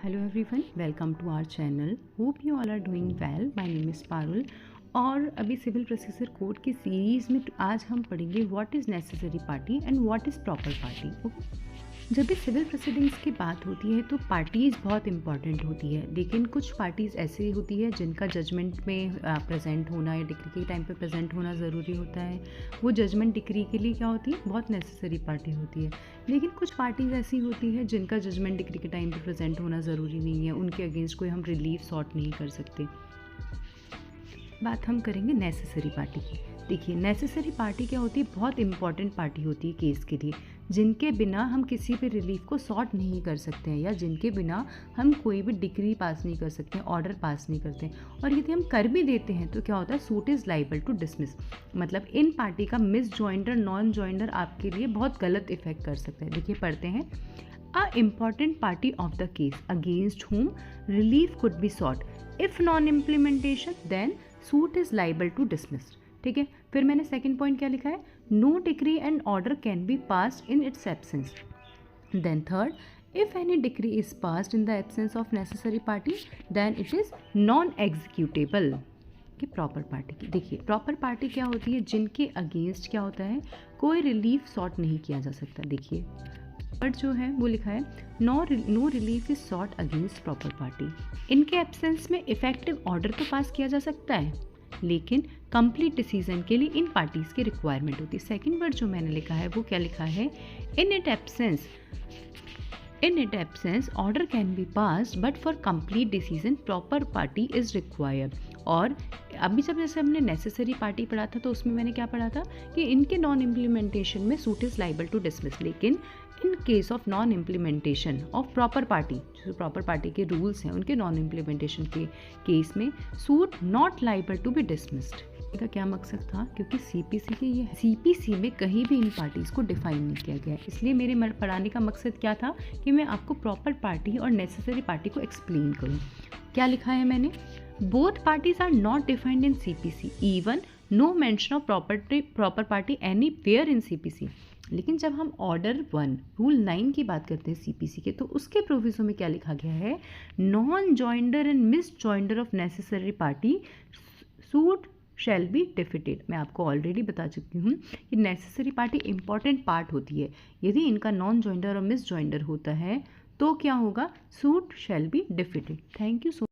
Hello everyone, welcome to our channel. Hope you all are doing well. My name is Parul और अभी civil procedure code की series में आज हम पढ़ेंगे what is necessary party and what is proper party. Okay, जब भी civil proceedings की बात होती है तो पार्टीज़ बहुत इंपॉर्टेंट होती है, लेकिन कुछ पार्टीज़ ऐसी होती है जिनका जजमेंट में प्रेजेंट होना या डिक्री के टाइम पे प्रेजेंट होना ज़रूरी होता है। वो जजमेंट डिक्री के लिए क्या होती है, बहुत नेसेसरी पार्टी होती है। लेकिन कुछ पार्टीज़ ऐसी होती है जिनका जजमेंट डिक्री के टाइम पे प्रेजेंट होना ज़रूरी नहीं है, उनके अगेंस्ट कोई हम रिलीफ सॉर्ट नहीं कर सकते। बात हम करेंगे नेसेसरी पार्टी की। देखिए, नेसेसरी पार्टी क्या होती है, बहुत इंपॉर्टेंट पार्टी होती है केस के लिए, जिनके बिना हम किसी भी रिलीफ को सॉर्ट नहीं कर सकते हैं या जिनके बिना हम कोई भी डिक्री पास नहीं कर सकते हैं, ऑर्डर पास नहीं करते हैं। और यदि हम कर भी देते हैं तो क्या होता है, suit is liable to dismiss. मतलब इन पार्टी का मिस जॉइंडर नॉन जॉइंडर आपके लिए बहुत गलत इफेक्ट कर सकता है। देखिए, पढ़ते हैं। A important party of the case against whom relief could be sought. If non-implementation, then suit is liable to dismiss. ठीक है, फिर मैंने सेकंड पॉइंट क्या लिखा है, no decree and order can be passed in its absence. Then third, if any decree is passed in the absence of necessary party, then it is non-executable. कि proper party की, देखिए proper party क्या होती है, जिनके against क्या होता है, कोई रिलीफ सॉर्ट नहीं किया जा सकता। देखिए बट जो है वो लिखा है, no relief is sought against proper party. इनके एब्सेंस में इफेक्टिव ऑर्डर तो पास किया जा सकता है, लेकिन कंप्लीट डिसीजन के लिए इन पार्टीज की रिक्वायरमेंट होती है। सेकंड वर्ड जो मैंने लिखा है वो क्या लिखा है, in it absence order can be passed but for complete decision proper party is required. और अभी जब जैसे हमने नेसेसरी पार्टी पढ़ा था तो उसमें मैंने क्या पढ़ा था कि इनके नॉन इम्प्लीमेंटेशन में suit is liable to dismiss, लेकिन in case of non implementation of proper party, जो प्रॉपर पार्टी के रूल्स हैं उनके नॉन इम्प्लीमेंटेशन के केस में suit not liable to be dismissed. का क्या मकसद था, क्योंकि सीपीसी में कहीं भी इन पार्टीज़ को डिफाइन नहीं किया गया है, इसलिए मेरे पढ़ाने का मकसद क्या था कि मैं आपको प्रॉपर पार्टी और नेसेसरी पार्टी को एक्सप्लेन करूँ। क्या लिखा है मैंने, both parties are not defined in CPC, even no mention of proper party anywhere in CPC. लेकिन जब हम ऑर्डर 1 रूल 9 की बात करते हैं सीपीसी के, तो उसके प्रोविजो में क्या लिखा गया है, non joinder and miss joinder of necessary party suit shall be defeated. मैं आपको ऑलरेडी बता चुकी हूँ कि नेसेसरी पार्टी इंपॉर्टेंट पार्ट होती है, यदि इनका नॉन जॉइंडर और मिस जॉइंडर होता है तो क्या होगा, suit shall be defeated. Thank you so